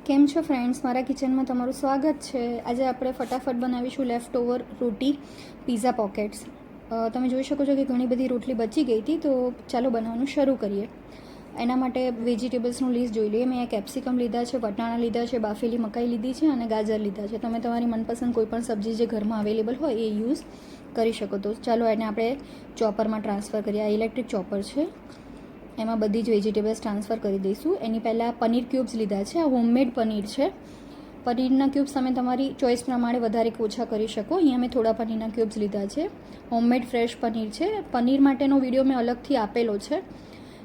કેમ છો ફ્રેન્ડ્સ, મારા કિચનમાં તમારું સ્વાગત છે. આજે આપણે ફટાફટ બનાવીશું લેફ્ટ ઓવર રોટી પીઝા પોકેટ્સ. તમે જોઈ શકો છો કે ઘણી બધી રોટલી બચી ગઈ હતી, તો ચાલો બનાવવાનું શરૂ કરીએ. એના માટે વેજીટેબલ્સનું લિસ્ટ જોઈ લઈએ. મેં અહીંયા કેપ્સિકમ લીધા છે, વટાણા લીધા છે, બાફેલી મકાઈ લીધી છે અને ગાજર લીધા છે. તમે તમારી મનપસંદ કોઈપણ સબ્જી જે ઘરમાં અવેલેબલ હોય એ યુઝ કરી શકો. તો ચાલો એને આપણે ચોપરમાં ટ્રાન્સફર કરીએ. આ ઇલેક્ટ્રિક ચોપર છે, એમાં બધી જ વેજીટેબલ્સ ટ્રાન્સફર કરી દઈશું. એની પહેલાં પનીર ક્યુબ્સ લીધા છે. આ હોમમેડ પનીર છે. પનીરના ક્યુબ્સ તમે તમારી ચોઈસ પ્રમાણે વધારે કે ઓછા કરી શકો. અહીંયા મેં થોડા પનીરના ક્યુબ્સ લીધા છે. હોમમેડ ફ્રેશ પનીર છે. પનીર માટેનો વિડીયો મેં અલગથી આપેલો છે,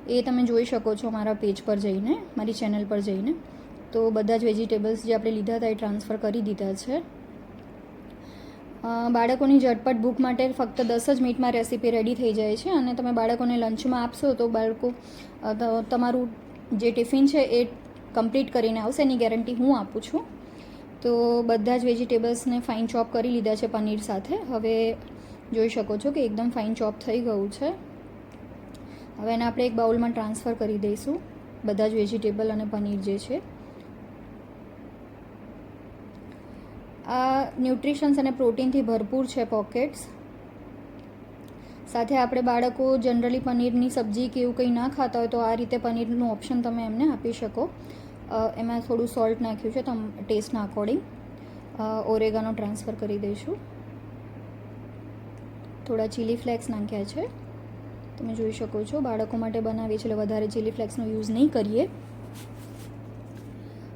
એ તમે જોઈ શકો છો મારા પેજ પર જઈને, મારી ચેનલ પર જઈને. તો બધા જ વેજીટેબલ્સ જે આપણે લીધા હતા એ ટ્રાન્સફર કરી દીધા છે. બાળકોની ઝટપટ ભૂખ માટે ફક્ત 10 જ મિનિટમાં રેસીપી રેડી થઈ જાય છે અને તમે બાળકોને લંચમાં આપશો તો બાળકો તમારું જે ટિફિન છે એ કમ્પ્લીટ કરીને આવશે, એની ગેરંટી હું આપું છું. તો બધા જ વેજીટેબલ્સને ફાઇન ચોપ કરી લીધા છે પનીર સાથે. હવે જોઈ શકો છો કે એકદમ ફાઇન ચોપ થઈ ગયું છે. હવે એને આપણે એક બાઉલમાં ટ્રાન્સફર કરી દઈશું, બધા જ વેજીટેબલ અને પનીર જે છે. આ ન્યુટ્રિશન્સ અને પ્રોટીનથી ભરપૂર છે પોકેટ્સ. સાથે આપણે બાળકો જનરલી પનીરની સબ્જી કે એવું કંઈ ના ખાતા હોય તો આ રીતે પનીરનું ઓપ્શન તમે એમને આપી શકો. એમાં થોડું સોલ્ટ નાખ્યું છે ટેસ્ટના અકોર્ડિંગ. ઓરેગાનો ટ્રાન્સફર કરી દઈશું. થોડા ચીલી ફ્લેક્સ નાખ્યા છે, તમે જોઈ શકો છો. બાળકો માટે બનાવીએ છીએ એટલે વધારે ચીલી ફ્લેક્સનો યુઝ નહીં કરીએ.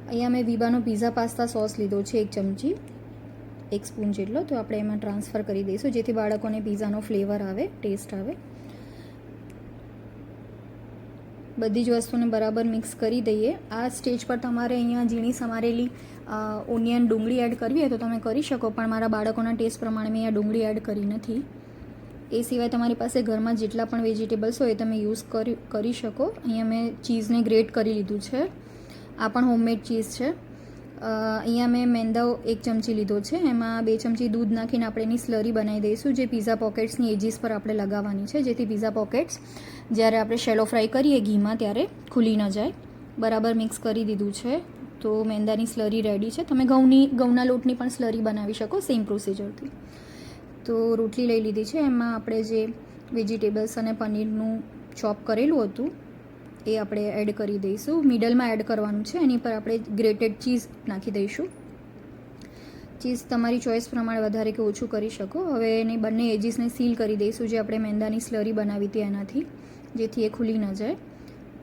અહીંયા મેં વિબાનો પિઝા પાસ્તા સોસ લીધો છે, 1 ચમચી, 1 સ્પૂન જેટલો. તો આપણે એમાં ટ્રાન્સફર કરી દઈશું જેથી બાળકોને પિઝાનો ફ્લેવર આવે, ટેસ્ટ આવે. બધી જ વસ્તુને બરાબર મિક્સ કરી દઈએ. આ સ્ટેજ પર તમારે અહીંયા ઝીણી સમારેલી ઓનિયન, ડુંગળી એડ કરવી હોય તો તમે કરી શકો, પણ મારા બાળકોના ટેસ્ટ પ્રમાણે મેં અહીંયા ડુંગળી એડ કરી નથી. એ સિવાય તમારી પાસે ઘરમાં જેટલા પણ વેજીટેબલ્સ હોય એ તમે યુઝ કરી શકો. અહીંયા મેં ચીઝને ગ્રેટ કરી લીધું છે. આ પણ હોમમેડ ચીઝ છે. અહીંયા મેં મેંદો 1 ચમચી લીધો છે. એમાં 2 ચમચી દૂધ નાખીને આપણે એની સ્લરી બનાવી દઈશું, જે પીઝા પોકેટ્સની એજીસ પર આપણે લગાવવાની છે, જેથી પીઝા પોકેટ્સ જ્યારે આપણે શેલો ફ્રાય કરીએ ઘીમાં ત્યારે ખુલી ન જાય. બરાબર મિક્સ કરી દીધું છે. તો મેંદાની સ્લરી રેડી છે. તમે ઘઉંના લોટની પણ સ્લરી બનાવી શકો સેમ પ્રોસિજરથી. તો રોટલી લઈ લીધી છે. એમાં આપણે જે વેજીટેબલ્સ અને પનીરનું ચોપ કરેલું હતું એ આપણે એડ કરી દઈશું. મિડલમાં એડ કરવાનું છે. એની પર આપણે ગ્રેટેડ ચીઝ નાખી દઈશું. ચીઝ તમારી ચોઈસ પ્રમાણે વધારે કે ઓછું કરી શકો. હવે એની બંને એજીસને સીલ કરી દઈશું, જે આપણે મેંદાની સ્લરી બનાવી હતી એનાથી, જેથી એ ખુલી ન જાય.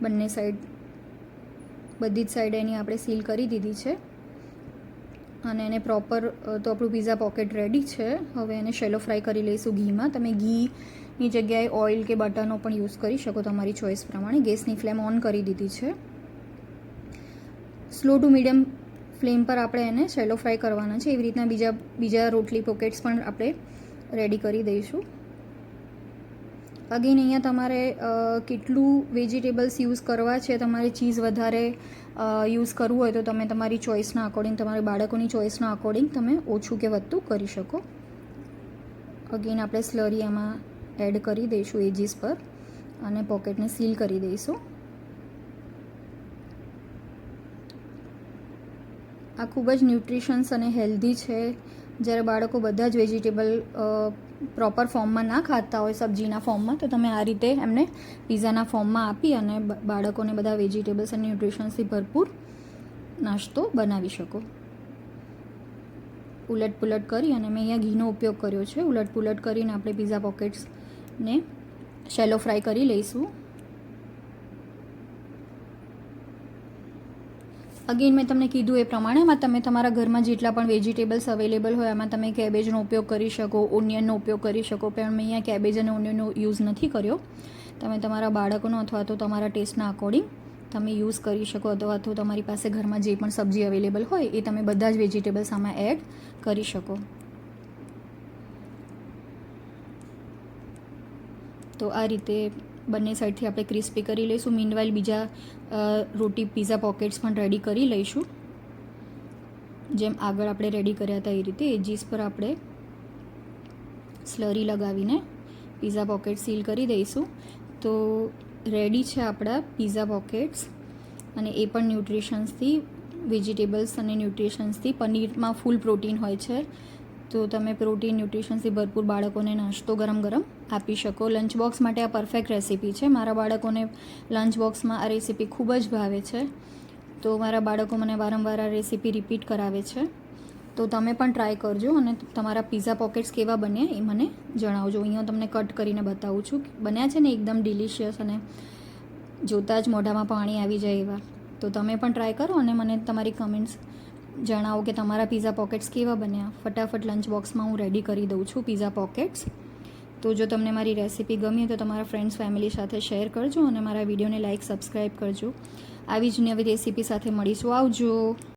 બંને સાઈડ, બધી જ સાઈડ એની આપણે સીલ કરી દીધી છે. અને એને પ્રોપર તો આપણું પીઝા પોકેટ રેડી છે. હવે એને શેલો ફ્રાય કરી લઈશું ઘીમાં. તમે ઘીની જગ્યાએ ઓઇલ કે બટરનો પણ યુઝ કરી શકો તમારી ચોઈસ પ્રમાણે. ગેસની ફ્લેમ ઓન કરી દીધી છે. સ્લો ટુ મીડિયમ ફ્લેમ પર આપણે એને શેલો ફ્રાય કરવાના છે. એવી રીતના બીજા રોટલી પોકેટ્સ પણ આપણે રેડી કરી દઈશું. અગેન અહીંયા તમારે કેટલું વેજીટેબલ્સ યુઝ કરવા છે, તમારે ચીઝ વધારે યુઝ કરવું હોય તો તમે તમારી ચોઈસના અકોર્ડિંગ, તમારી બાળકોની ચોઈસના અકોર્ડિંગ તમે ઓછું કે વધતું કરી શકો. અગેન આપણે સ્લરી એમાં એડ કરી દઈશું એજીસ પર અને પોકેટને સીલ કરી દઈશું. આ ખૂબ જ ન્યુટ્રિશન્સ અને હેલ્ધી છે. જ્યારે બાળકો બધા જ વેજીટેબલ પ્રોપર ફોર્મમાં ના ખાતા હોય, સબ્જીના ફોર્મમાં, તો તમે આ રીતે એમને પીઝાના ફોર્મમાં આપી અને બાળકોને બધા વેજીટેબલ્સ અને ન્યુટ્રિશન્સથી ભરપૂર નાસ્તો બનાવી શકો. ઉલટ પુલટ કરી અને મેં અહીંયા ઘીનો ઉપયોગ કર્યો છે. ઉલટ પુલટ કરીને આપણે પીઝા પોકેટ્સને શેલો ફ્રાય કરી લઈશું. અગેન મેં તમને કીધું એ પ્રમાણે એમાં તમે તમારા ઘરમાં જેટલા પણ વેજીટેબલ્સ અવેલેબલ હોય એમાં તમે કેબેજનો ઉપયોગ કરી શકો, ઓનિયનનો ઉપયોગ કરી શકો. પણ મેં અહીંયા કેબેજ અને ઓનિયનનો યુઝ નથી કર્યો. તમે તમારા બાળકોનો અથવા તો તમારા ટેસ્ટના અકોર્ડિંગ તમે યુઝ કરી શકો, અથવા તો તમારી પાસે ઘરમાં જે પણ સબ્જી અવેલેબલ હોય એ તમે બધા જ વેજીટેબલ્સ આમાં એડ કરી શકો. તો આ રીતે બંને સાઈડથી આપણે ક્રિસ્પી કરી લઈશું. મીનવાઇલ બીજા રોટી પીઝા પોકેટ્સ પણ રેડી કરી લઈશું, જેમ આગળ આપણે રેડી કર્યા હતા એ રીતે. એજીસ પર આપણે સ્લરી લગાવીને પીઝા પોકેટ સીલ કરી દઈશું. તો રેડી છે આપણા પીઝા પોકેટ્સ, અને એ પણ ન્યુટ્રિશન્સથી વેજીટેબલ્સ અને ન્યુટ્રિશન્સથી. પનીરમાં ફૂલ પ્રોટીન હોય છે, તો તમે પ્રોટીન ન્યુટ્રિશન્સથી ભરપૂર બાળકોને નાસ્તો ગરમ ગરમ આપી શકો. લંચ બોક્સ માટે આ પરફેક્ટ રેસીપી છે. મારા બાળકોને લંચ બોક્સમાં આ રેસીપી ખૂબ જ ભાવે છે, તો મારા બાળકો મને વારંવાર આ રેસીપી રિપીટ કરાવે છે. તો તમે પણ ટ્રાય કરજો અને તમારા પીઝા પોકેટ્સ કેવા બન્યા એ મને જણાવજો. અહીંયા તમને કટ કરીને બતાવું છું. બન્યા છે ને એકદમ ડિલિશિયસ અને જોતાં જ મોઢામાં પાણી આવી જાય એવા. તો તમે પણ ટ્રાય કરો અને મને તમારી કમેન્ટ્સ જણાવો કે તમારા પીઝા પોકેટ્સ કેવા બન્યા. ફટાફટ લંચ બોક્સમાં હું રેડી કરી દઉં છું પીઝા પોકેટ્સ. તો જો તમને મારી રેસીપી ગમી તો તમારા ફ્રેન્ડ્સ ફેમિલી સાથે શેર કરજો અને મારા વિડીયોને લાઇક સબસ્ક્રાઈબ કરજો. આવી જ નવી રેસીપી સાથે મળીશું. આવજો.